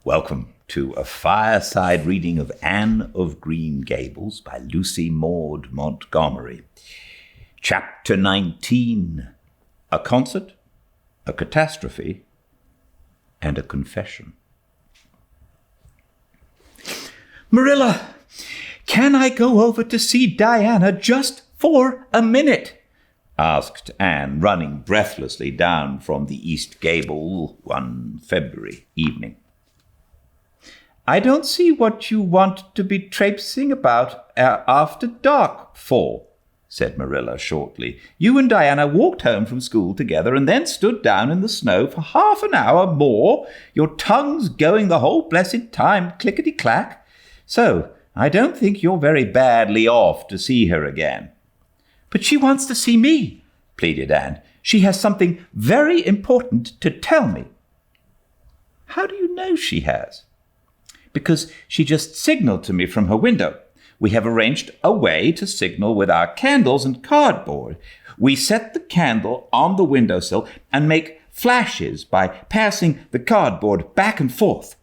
Welcome to a fireside reading of Anne of Green Gables by Lucy Maud Montgomery. Chapter 19, a concert, a catastrophe, and a confession. Marilla, can I go over to see Diana just for a minute? Asked Anne, running breathlessly down from the East Gable one February evening. I don't see what you want to be traipsing about after dark for, said Marilla shortly. You and Diana walked home from school together and then stood down in the snow for half an hour more, your tongues going the whole blessed time, clickety-clack. So I don't think you're very badly off to see her again. But she wants to see me, pleaded Anne. She has something very important to tell me. How do you know she has? Because she just signaled to me from her window. We have arranged a way to signal with our candles and cardboard. We set the candle on the windowsill and make flashes by passing the cardboard back and forth.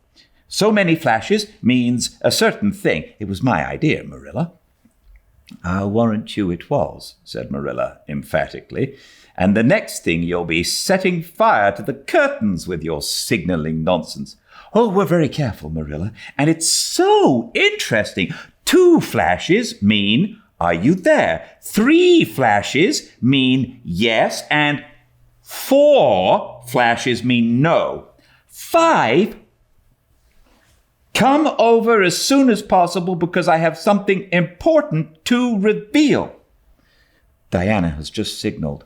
So many flashes means a certain thing. It was my idea, Marilla. I'll warrant you it was, said Marilla emphatically. And the next thing you'll be setting fire to the curtains with your signaling nonsense. Oh, we're very careful, Marilla, and it's so interesting. 2 flashes mean, are you there? 3 flashes mean yes, and 4 flashes mean no. 5, come over as soon as possible because I have something important to reveal. Diana has just signaled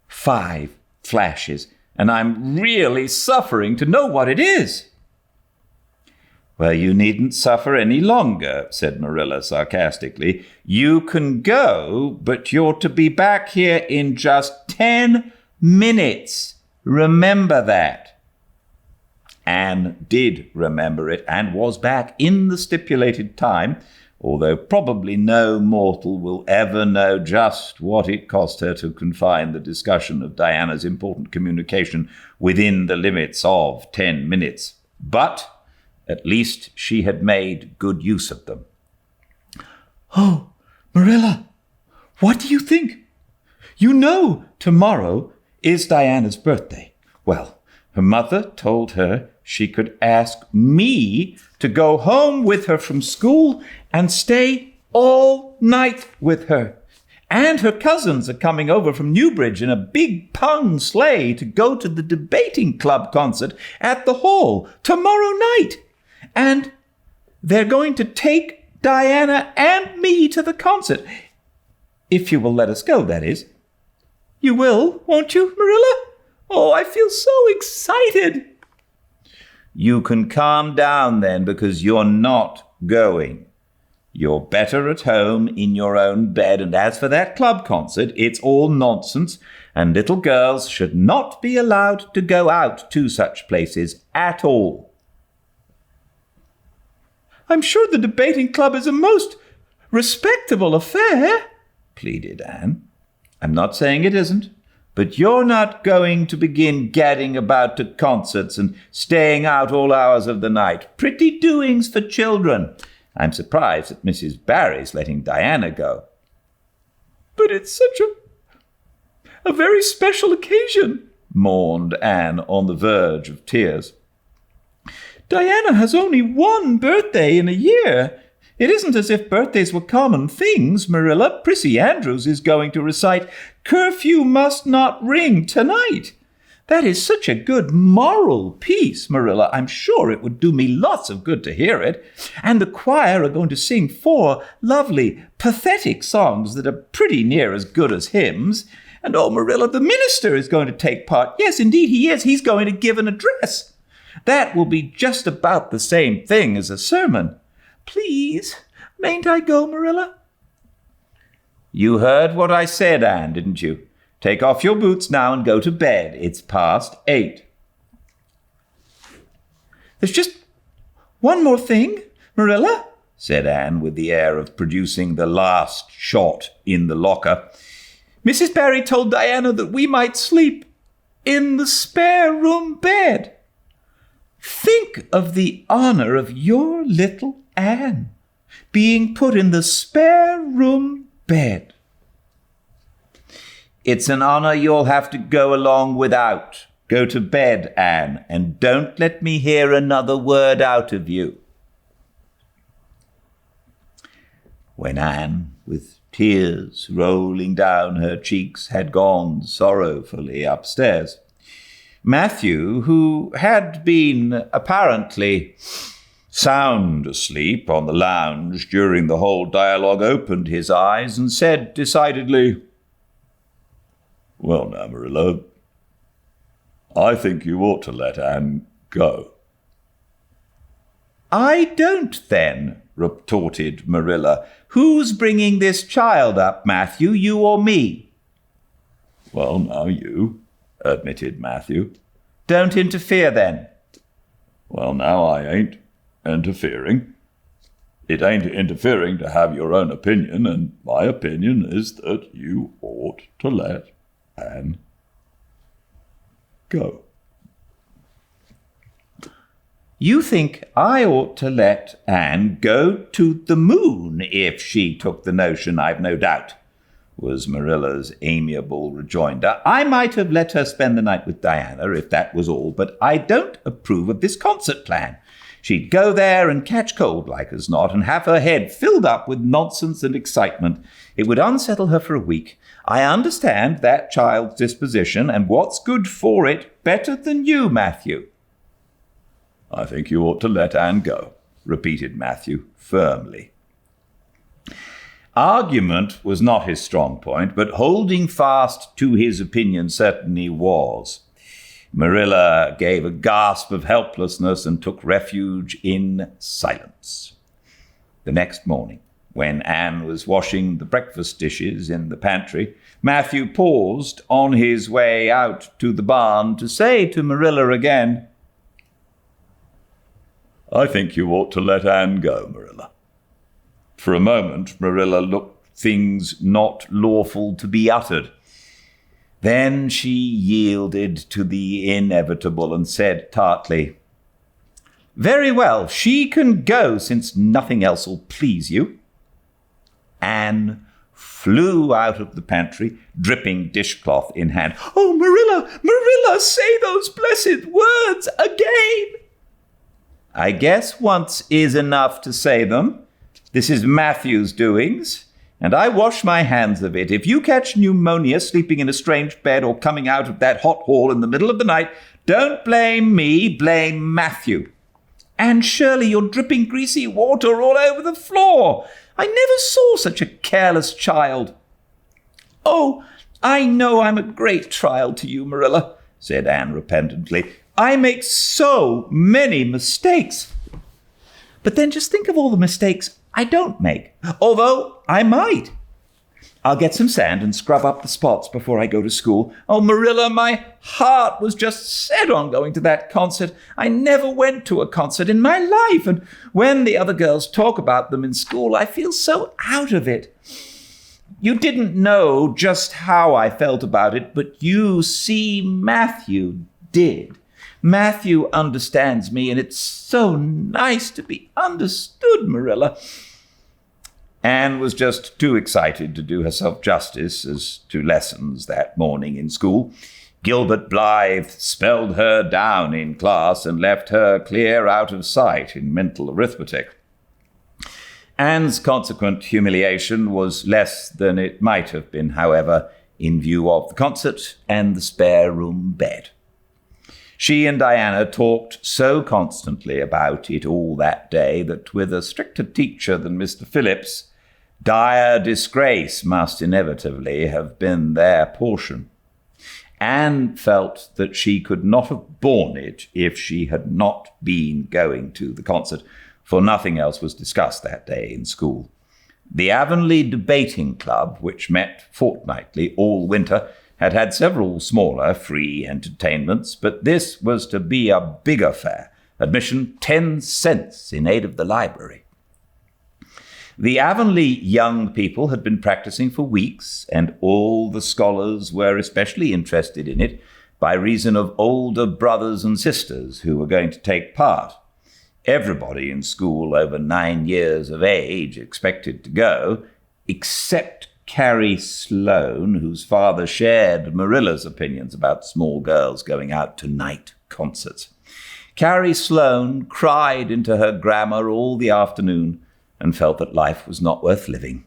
5 flashes, and I'm really suffering to know what it is. Well, you needn't suffer any longer, said Marilla sarcastically. You can go, but you're to be back here in just 10 minutes. Remember that. Anne did remember it and was back in the stipulated time, although probably no mortal will ever know just what it cost her to confine the discussion of Diana's important communication within the limits of 10 minutes. But at least she had made good use of them. Oh, Marilla, what do you think? You know tomorrow is Diana's birthday. Well, her mother told her she could ask me to go home with her from school and stay all night with her. And her cousins are coming over from Newbridge in a big pung sleigh to go to the debating club concert at the hall tomorrow night. And they're going to take Diana and me to the concert. If you will let us go, that is. You will, won't you, Marilla? Oh, I feel so excited. You can calm down then, because you're not going. You're better at home in your own bed, and as for that club concert, it's all nonsense, and little girls should not be allowed to go out to such places at all. I'm sure the debating club is a most respectable affair, pleaded Anne. I'm not saying it isn't, but you're not going to begin gadding about to concerts and staying out all hours of the night. Pretty doings for children. I'm surprised that Mrs. Barry's letting Diana go. But it's such a very special occasion, mourned Anne on the verge of tears. Diana has only one birthday in a year. It isn't as if birthdays were common things, Marilla. Prissy Andrews is going to recite "Curfew Must Not Ring" tonight. That is such a good moral piece, Marilla. I'm sure it would do me lots of good to hear it. And the choir are going to sing 4 lovely, pathetic songs that are pretty near as good as hymns. And oh, Marilla, the minister is going to take part. Yes, indeed he is. He's going to give an address. That will be just about the same thing as a sermon. Please, mayn't I go, Marilla? You heard what I said, Anne, didn't you? Take off your boots now and go to bed. It's past 8. There's just one more thing, Marilla, said Anne with the air of producing the last shot in the locker. Mrs. Barry told Diana that we might sleep in the spare room bed. Think think of the honor of your little Anne being put in the spare room bed. It's an honor you'll have to go along without. Go to bed, Anne, and don't let me hear another word out of you." When Anne, with tears rolling down her cheeks, had gone sorrowfully upstairs, Matthew, who had been apparently sound asleep on the lounge during the whole dialogue, opened his eyes and said decidedly, "Well now, Marilla, I think you ought to let Anne go." "I don't, then," retorted Marilla. "Who's bringing this child up, Matthew, you or me?" "Well, now you," admitted Matthew. "Don't interfere, then." "Well, now I ain't interfering. It ain't interfering to have your own opinion, and my opinion is that you ought to let Anne go." "You think I ought to let Anne go to the moon if she took the notion, I've no doubt," was Marilla's amiable rejoinder. "I might have let her spend the night with Diana if that was all, but I don't approve of this concert plan. She'd go there and catch cold like as not and have her head filled up with nonsense and excitement. It would unsettle her for a week. I understand that child's disposition, and what's good for it better than you, Matthew?" "I think you ought to let Anne go," repeated Matthew firmly. Argument was not his strong point, but holding fast to his opinion certainly was. Marilla gave a gasp of helplessness and took refuge in silence. The next morning, when Anne was washing the breakfast dishes in the pantry, Matthew paused on his way out to the barn to say to Marilla again, "I think you ought to let Anne go, Marilla." For a moment, Marilla looked things not lawful to be uttered. Then she yielded to the inevitable and said tartly, "Very well, she can go, since nothing else will please you." Anne flew out of the pantry, dripping dishcloth in hand. "Oh, Marilla, say those blessed words again." "I guess once is enough to say them. This is Matthew's doings, and I wash my hands of it. If you catch pneumonia sleeping in a strange bed or coming out of that hot hall in the middle of the night, don't blame me, blame Matthew. And Shirley, you're dripping greasy water all over the floor. I never saw such a careless child." "Oh, I know I'm a great trial to you, Marilla," said Anne repentantly. "I make so many mistakes. But then just think of all the mistakes I don't make, although I might. I'll get some sand and scrub up the spots before I go to school. Oh, Marilla, my heart was just set on going to that concert. I never went to a concert in my life, and when the other girls talk about them in school, I feel so out of it. You didn't know just how I felt about it, but you see, Matthew did. Matthew understands me, and it's so nice to be understood, Marilla." Anne was just too excited to do herself justice as to lessons that morning in school. Gilbert Blythe spelled her down in class and left her clear out of sight in mental arithmetic. Anne's consequent humiliation was less than it might have been, however, in view of the concert and the spare room bed. She and Diana talked so constantly about it all that day that with a stricter teacher than Mr. Phillips, dire disgrace must inevitably have been their portion. Anne felt that she could not have borne it if she had not been going to the concert, for nothing else was discussed that day in school. The Avonlea Debating Club, which met fortnightly all winter, had several smaller free entertainments, but this was to be a big affair, admission 10 cents in aid of the library. The Avonlea young people had been practicing for weeks, and all the scholars were especially interested in it by reason of older brothers and sisters who were going to take part. Everybody in school over 9 years of age expected to go, except Carrie Sloane, whose father shared Marilla's opinions about small girls going out to night concerts. Carrie Sloane cried into her grammar all the afternoon and felt that life was not worth living.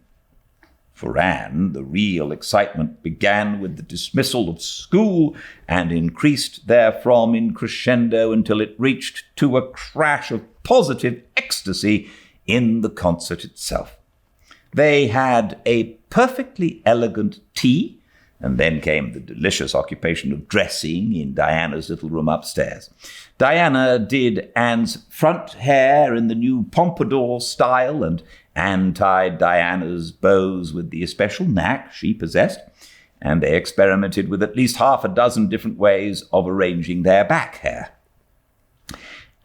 For Anne, the real excitement began with the dismissal of school and increased therefrom in crescendo until it reached to a crash of positive ecstasy in the concert itself. They had a perfectly elegant tea, and then came the delicious occupation of dressing in Diana's little room upstairs. Diana did Anne's front hair in the new pompadour style, and Anne tied Diana's bows with the especial knack she possessed, and they experimented with at least 6 different ways of arranging their back hair.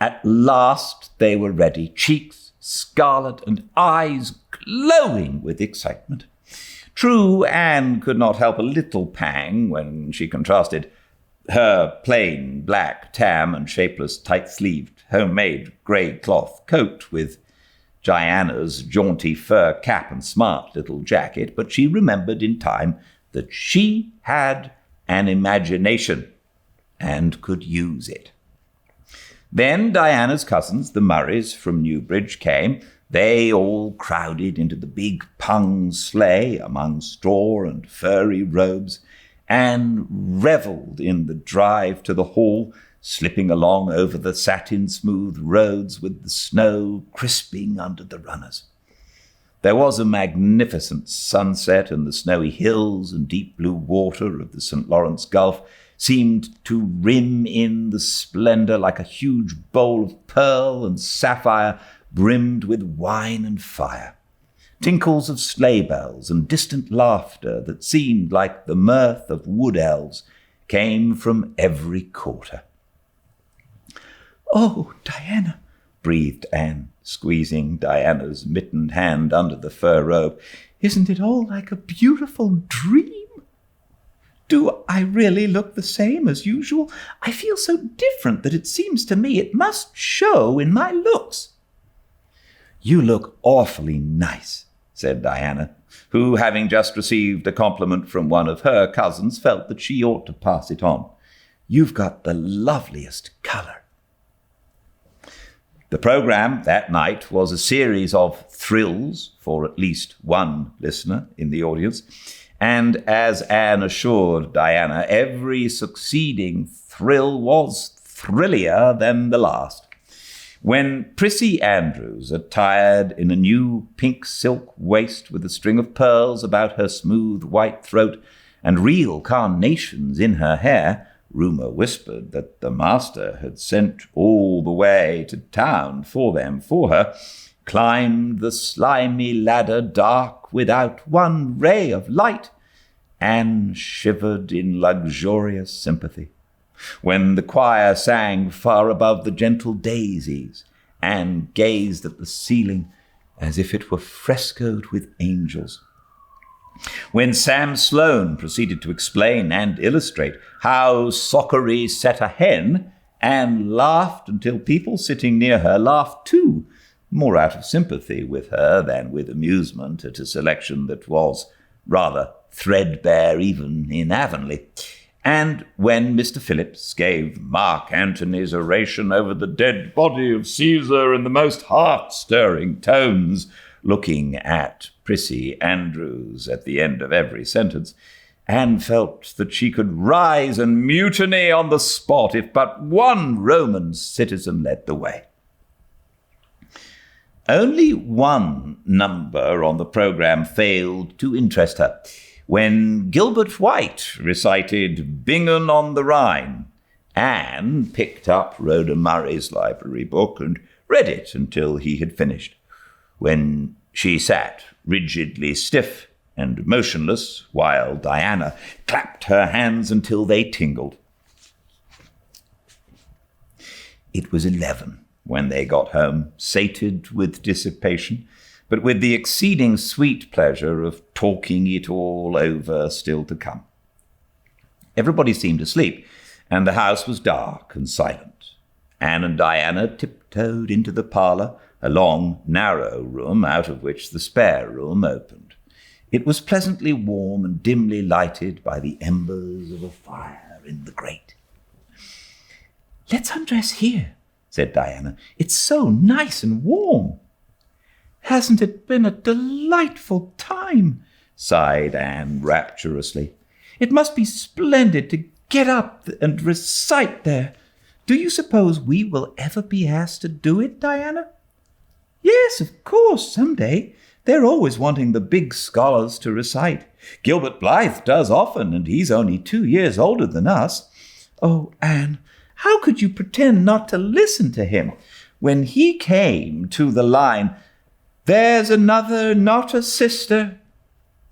At last they were ready, cheeks scarlet and eyes glowing with excitement. True, Anne could not help a little pang when she contrasted her plain black tam and shapeless tight-sleeved homemade grey cloth coat with Diana's jaunty fur cap and smart little jacket, but she remembered in time that she had an imagination and could use it. Then Diana's cousins, the Murrays from Newbridge, came. They all crowded into the big pung sleigh among straw and furry robes, and revelled in the drive to the hall, slipping along over the satin-smooth roads with the snow crisping under the runners. There was a magnificent sunset, and the snowy hills and deep blue water of the St. Lawrence Gulf seemed to rim in the splendour like a huge bowl of pearl and sapphire brimmed with wine and fire. Tinkles of sleigh bells and distant laughter that seemed like the mirth of wood elves came from every quarter. "Oh, Diana," breathed Anne, squeezing Diana's mittened hand under the fur robe, "isn't it all like a beautiful dream? Do I really look the same as usual? I feel so different that it seems to me it must show in my looks." "You look awfully nice," said Diana, who, having just received a compliment from one of her cousins, felt that she ought to pass it on. "You've got the loveliest colour." The programme that night was a series of thrills for at least one listener in the audience, and as Anne assured Diana, every succeeding thrill was thrillier than the last. When Prissy Andrews, attired in a new pink silk waist with a string of pearls about her smooth white throat and real carnations in her hair, rumour whispered that the master had sent all the way to town for them for her, climbed the slimy ladder dark without one ray of light, and shivered in luxurious sympathy. When the choir sang far above the gentle daisies, and gazed at the ceiling as if it were frescoed with angels. When Sam Sloane proceeded to explain and illustrate how Sockery set a hen, Anne laughed until people sitting near her laughed too, more out of sympathy with her than with amusement at a selection that was rather threadbare even in Avonlea. And when Mr. Phillips gave Mark Antony's oration over the dead body of Caesar in the most heart-stirring tones, looking at Prissy Andrews at the end of every sentence, Anne felt that she could rise and mutiny on the spot if but one Roman citizen led the way. Only one number on the programme failed to interest her. When Gilbert White recited Bingen on the Rhine, Anne picked up Rhoda Murray's library book and read it until he had finished, when she sat rigidly stiff and motionless while Diana clapped her hands until they tingled. It was 11 when they got home, sated with dissipation, but with the exceeding sweet pleasure of talking it all over still to come. Everybody seemed asleep, and the house was dark and silent. Anne and Diana tiptoed into the parlour, a long, narrow room out of which the spare room opened. It was pleasantly warm and dimly lighted by the embers of a fire in the grate. "Let's undress here," said Diana. "It's so nice and warm." "Hasn't it been a delightful time?" sighed Anne rapturously. "It must be splendid to get up and recite there. Do you suppose we will ever be asked to do it, Diana?" "Yes, of course, some day. They're always wanting the big scholars to recite. Gilbert Blythe does often, and he's only 2 years older than us." "Oh, Anne, how could you pretend not to listen to him? When he came to the line, 'There's another, not a sister,'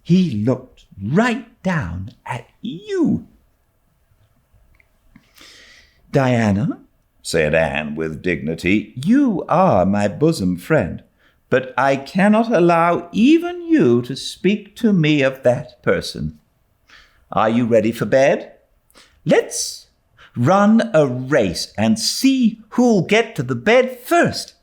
he looked right down at you." "Diana," said Anne with dignity, "you are my bosom friend, but I cannot allow even you to speak to me of that person. Are you ready for bed? Let's run a race and see who'll get to the bed first."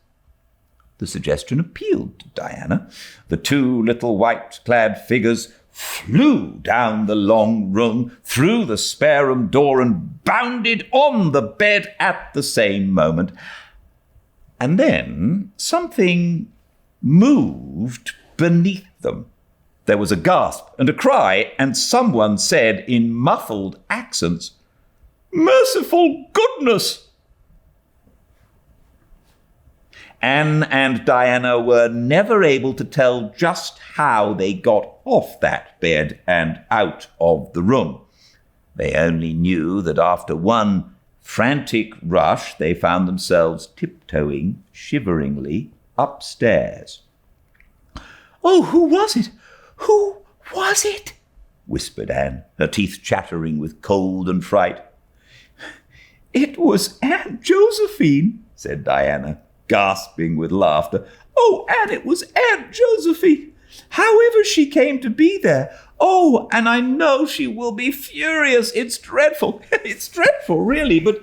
The suggestion appealed to Diana. The two little white-clad figures flew down the long room, through the spare room door, and bounded on the bed at the same moment. And then something moved beneath them. There was a gasp and a cry, and someone said in muffled accents, "Merciful goodness!" Anne and Diana were never able to tell just how they got off that bed and out of the room. They only knew that after one frantic rush, they found themselves tiptoeing shiveringly upstairs. "Oh, who was it? Who was it?" whispered Anne, her teeth chattering with cold and fright. "It was Aunt Josephine," said Diana, gasping with laughter. "Oh, Anne, it was Aunt Josephine. However she came to be there. Oh, and I know she will be furious. It's dreadful. It's dreadful, really. But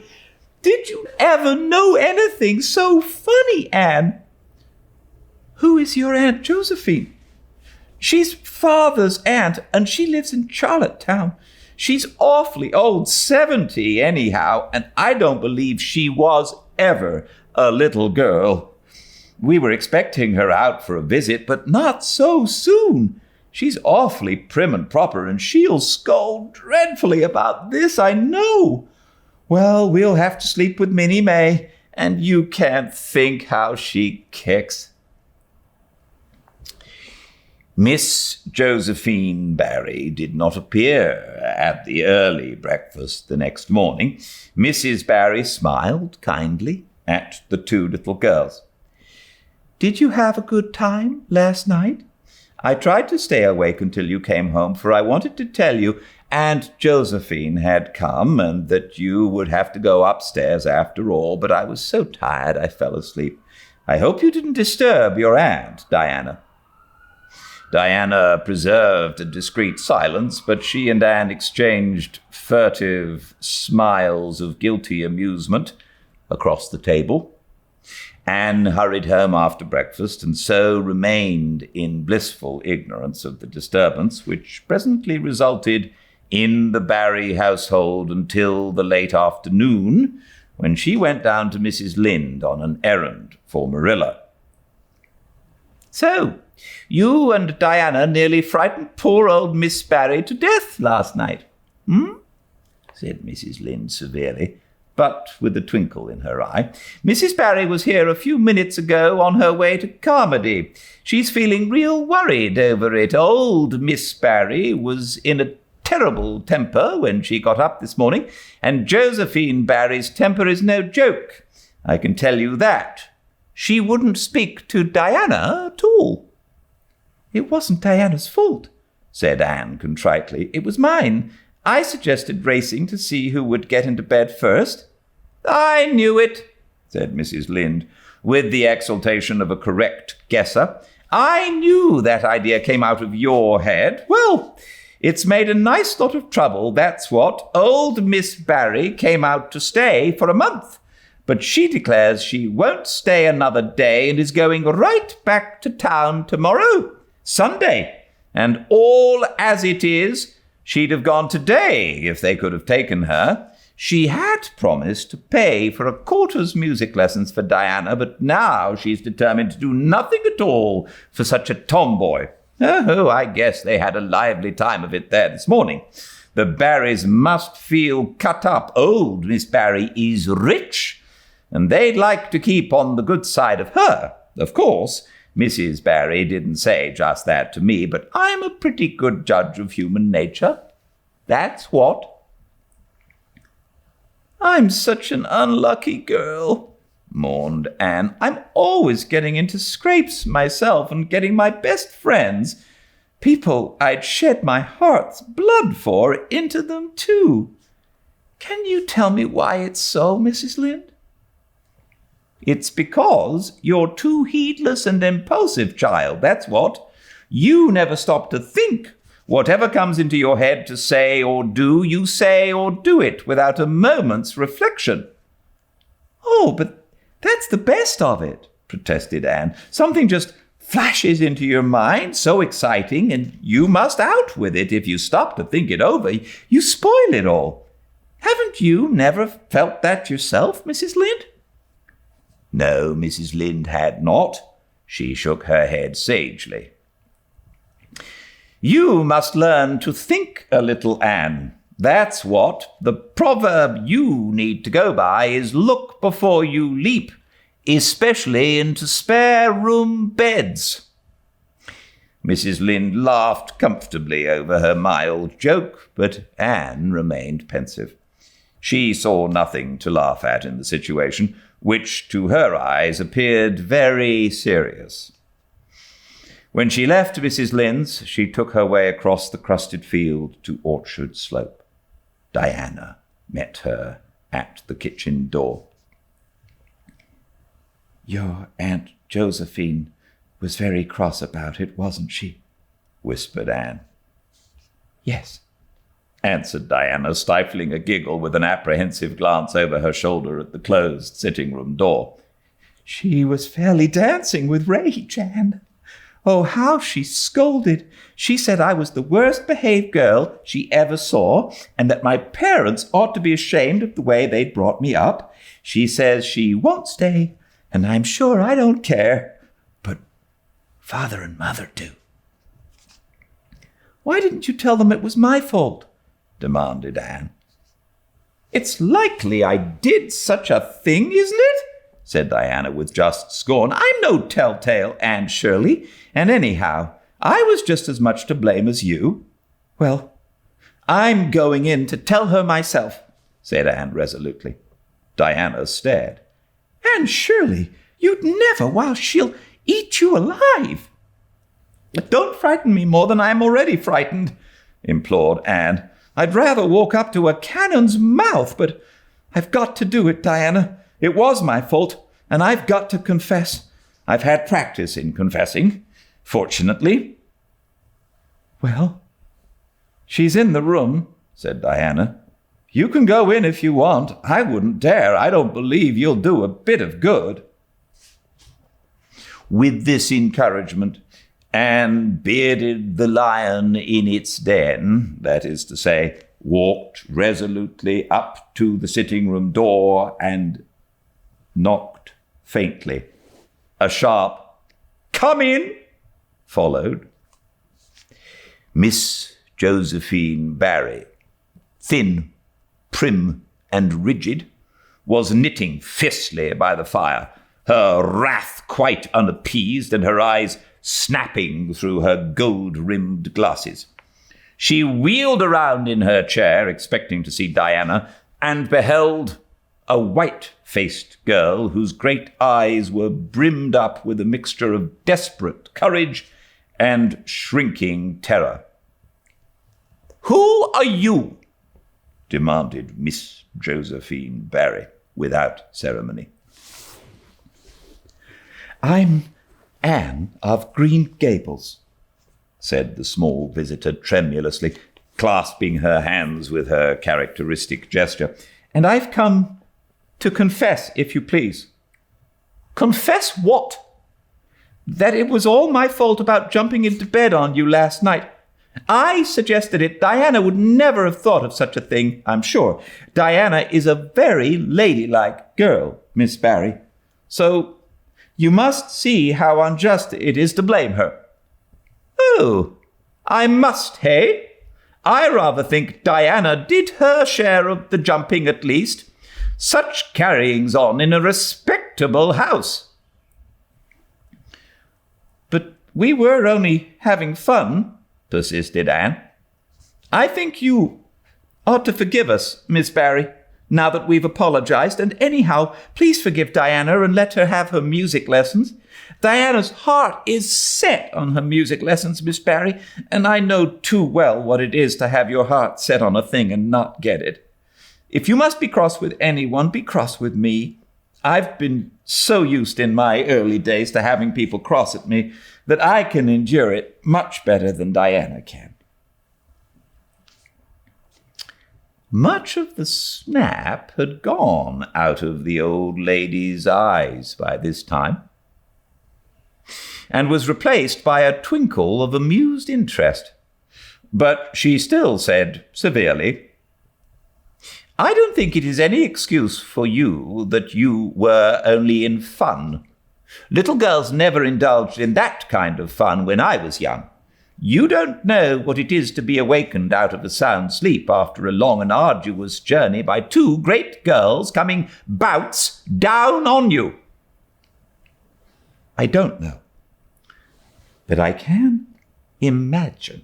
did you ever know anything so funny, Anne?" "Who is your Aunt Josephine?" "She's father's aunt, and she lives in Charlottetown. She's awfully old, 70 anyhow, and I don't believe she was ever a little girl. We were expecting her out for a visit, but not so soon. She's awfully prim and proper, and she'll scold dreadfully about this, I know. Well, we'll have to sleep with Minnie May, and you can't think how she kicks." Miss Josephine Barry did not appear at the early breakfast the next morning. Mrs. Barry smiled kindly at the two little girls. "Did you have a good time last night? I tried to stay awake until you came home, for I wanted to tell you Aunt Josephine had come and that you would have to go upstairs after all, but I was so tired I fell asleep. I hope you didn't disturb your aunt, Diana." Diana preserved a discreet silence, but she and Anne exchanged furtive smiles of guilty amusement across the table. Anne hurried home after breakfast, and so remained in blissful ignorance of the disturbance, which presently resulted in the Barry household until the late afternoon, when she went down to Mrs. Lynde on an errand for Marilla. "So, you and Diana nearly frightened poor old Miss Barry to death last night, said Mrs. Lynde severely, but with a twinkle in her eye. "Mrs. Barry was here a few minutes ago on her way to Carmody. She's feeling real worried over it. Old Miss Barry was in a terrible temper when she got up this morning, and Josephine Barry's temper is no joke. I can tell you that. She wouldn't speak to Diana at all." "It wasn't Diana's fault," said Anne contritely. "It was mine. I suggested racing to see who would get into bed first." "I knew it," said Mrs. Lynde, with the exultation of a correct guesser. "I knew that idea came out of your head. Well, it's made a nice lot of trouble, that's what. Old Miss Barry came out to stay for a month. but she declares she won't stay another day and is going right back to town tomorrow, Sunday. And all as it is, she'd have gone today if they could have taken her. She had promised to pay for a quarter's music lessons for Diana, but now she's determined to do nothing at all for such a tomboy. Oh, I guess they had a lively time of it there this morning. The Barrys must feel cut up. Old Miss Barry is rich, and they'd like to keep on the good side of her. Of course, Mrs. Barry didn't say just that to me, but I'm a pretty good judge of human nature. That's what. I'm such an unlucky girl, mourned Anne. I'm always getting into scrapes myself and getting my best friends, people I'd shed my heart's blood for, into them too. Can you tell me why it's so, Mrs. Lynde? It's because you're too heedless and impulsive, child, that's what. You never stop to think. Whatever comes into your head to say or do, you say or do it without a moment's reflection. Oh, but that's the best of it, protested Anne. Something just flashes into your mind, so exciting, and you must out with it. If you stop to think it over, you spoil it all. Haven't you never felt that yourself, Mrs. Lynde? No, Mrs. Lynde had not. She shook her head sagely. You must learn to think a little, Anne. That's what. The proverb you need to go by is look before you leap, especially into spare-room beds. Mrs. Lynde laughed comfortably over her mild joke, but Anne remained pensive. She saw nothing to laugh at in the situation, which to her eyes appeared very serious. When she left Mrs. Lynde's, she took her way across the crusted field to Orchard Slope. Diana met her at the kitchen door. Your Aunt Josephine was very cross about it, wasn't she? Whispered Anne. Yes, answered Diana, stifling a giggle with an apprehensive glance over her shoulder at the closed sitting-room door. She was fairly dancing with rage, Anne. Oh, how she scolded! She said I was the worst-behaved girl she ever saw, and that my parents ought to be ashamed of the way they'd brought me up. She says she won't stay, and I'm sure I don't care. But Father and Mother do. Why didn't you tell them it was my fault? Demanded Anne. It's likely I did such a thing, isn't it? Said Diana with just scorn. I'm no telltale, Anne Shirley, and anyhow, I was just as much to blame as you. Well, I'm going in to tell her myself, said Anne resolutely. Diana stared. Anne Shirley, you'd never, while she'll eat you alive. Don't frighten me more than I am already frightened, implored Anne. I'd rather walk up to a cannon's mouth, but I've got to do it, Diana. It was my fault, and I've got to confess. I've had practice in confessing, fortunately. Well, she's in the room, said Diana. You can go in if you want. I wouldn't dare. I don't believe you'll do a bit of good. With this encouragement, Anne bearded the lion in its den, that is to say, walked resolutely up to the sitting-room door and knocked faintly. A sharp "Come in!" followed. Miss Josephine Barry, thin, prim, and rigid, was knitting fiercely by the fire, her wrath quite unappeased and her eyes snapping through her gold-rimmed glasses. She wheeled around in her chair, expecting to see Diana, and beheld a white-faced girl whose great eyes were brimmed up with a mixture of desperate courage and shrinking terror. "Who are you?" demanded Miss Josephine Barry without ceremony. "I'm Anne of Green Gables," said the small visitor tremulously, clasping her hands with her characteristic gesture, "and I've come to confess, if you please." "Confess what?" "That it was all my fault about jumping into bed on you last night. I suggested it. Diana would never have thought of such a thing, I'm sure. Diana is a very ladylike girl, Miss Barry. So you must see how unjust it is to blame her." "Oh, I must, hey? I rather think Diana did her share of the jumping at least. Such carryings on in a respectable house." "But we were only having fun," persisted Anne. "I think you ought to forgive us, Miss Barry, now that we've apologized. And anyhow, please forgive Diana and let her have her music lessons. Diana's heart is set on her music lessons, Miss Barry, and I know too well what it is to have your heart set on a thing and not get it. If you must be cross with anyone, be cross with me. I've been so used in my early days to having people cross at me that I can endure it much better than Diana can." Much of the snap had gone out of the old lady's eyes by this time, and was replaced by a twinkle of amused interest. But she still said severely, "I don't think it is any excuse for you that you were only in fun. Little girls never indulged in that kind of fun when I was young. You don't know what it is to be awakened out of a sound sleep after a long and arduous journey by two great girls coming bouts down on you." "I don't know, but I can imagine,"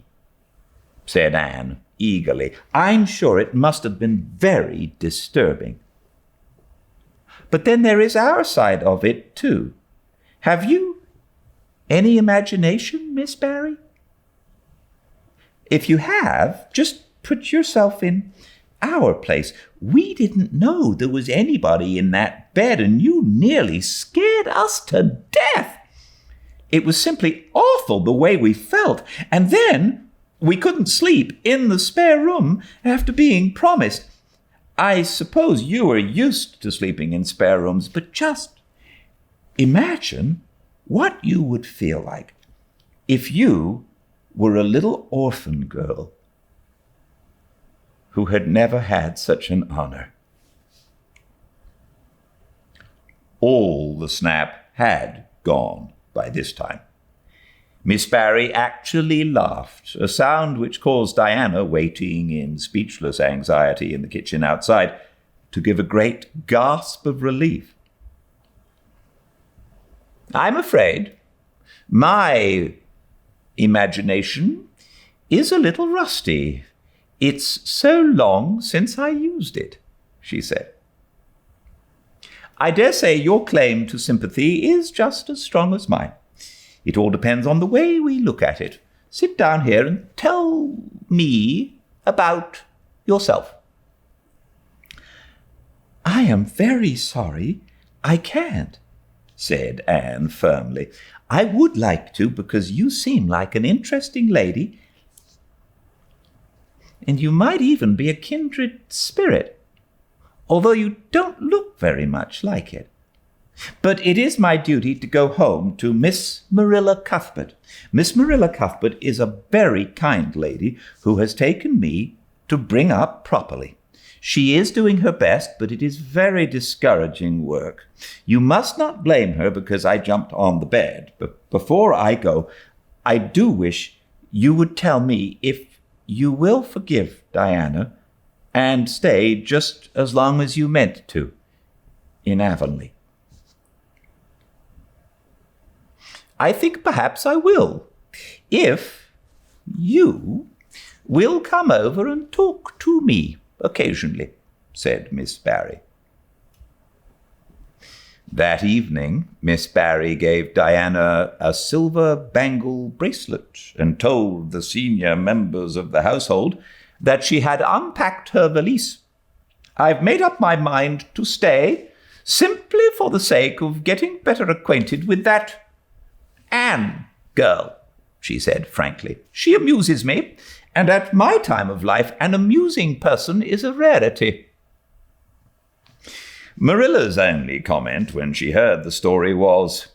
said Anne eagerly. "I'm sure it must have been very disturbing. But then there is our side of it, too. Have you any imagination, Miss Barry? If you have, just put yourself in our place. We didn't know there was anybody in that bed, and you nearly scared us to death. It was simply awful the way we felt. And then we couldn't sleep in the spare room after being promised. I suppose you are used to sleeping in spare rooms, but just imagine what you would feel like if you were a little orphan girl who had never had such an honor." All the snap had gone by this time. Miss Barry actually laughed, a sound which caused Diana, waiting in speechless anxiety in the kitchen outside, to give a great gasp of relief. "I'm afraid my imagination is a little rusty. It's so long since I used it," she said. "I dare say your claim to sympathy is just as strong as mine. It all depends on the way we look at it. Sit down here and tell me about yourself." "I am very sorry I can't," said Anne firmly. "I would like to, because you seem like an interesting lady, and you might even be a kindred spirit, although you don't look very much like it. But it is my duty to go home to Miss Marilla Cuthbert. Miss Marilla Cuthbert is a very kind lady who has taken me to bring up properly. She is doing her best, but it is very discouraging work. You must not blame her because I jumped on the bed. But before I go, I do wish you would tell me if you will forgive Diana and stay just as long as you meant to in Avonlea." "I think perhaps I will, if you will come over and talk to me occasionally," said Miss Barry. That evening, Miss Barry gave Diana a silver bangle bracelet and told the senior members of the household that she had unpacked her valise. "I've made up my mind to stay, simply for the sake of getting better acquainted with that Anne girl," she said frankly. "She amuses me, and at my time of life an amusing person is a rarity." Marilla's only comment when she heard the story was,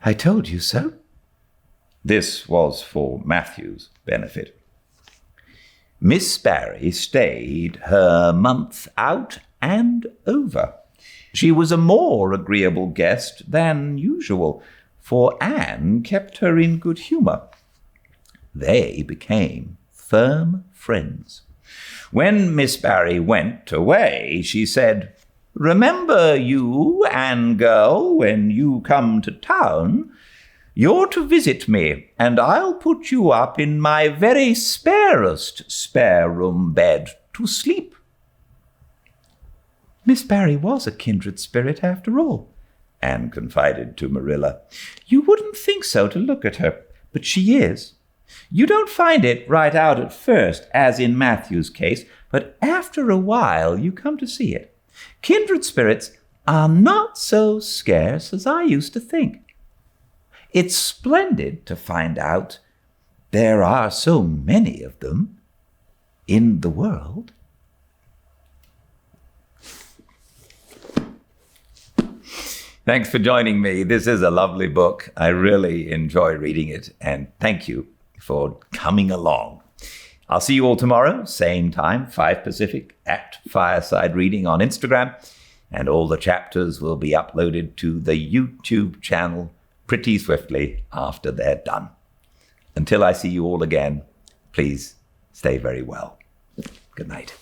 "I told you so." This was for Matthew's benefit. Miss Barry stayed her month out and over. She was a more agreeable guest than usual, for Anne kept her in good humour. They became firm friends. When Miss Barry went away, she said, "Remember you, Anne girl, when you come to town, you're to visit me, and I'll put you up in my very sparest spare-room bed to sleep." Miss Barry was a kindred spirit after all, Anne confided to Marilla. "You wouldn't think so to look at her, but she is. You don't find it right out at first, as in Matthew's case, but after a while you come to see it. Kindred spirits are not so scarce as I used to think. It's splendid to find out there are so many of them in the world." Thanks for joining me. This is a lovely book. I really enjoy reading it, and thank you for coming along. I'll see you all tomorrow, same time, 5 Pacific, at Fireside Reading on Instagram, and all the chapters will be uploaded to the YouTube channel pretty swiftly after they're done. Until I see you all again, please stay very well. Good night.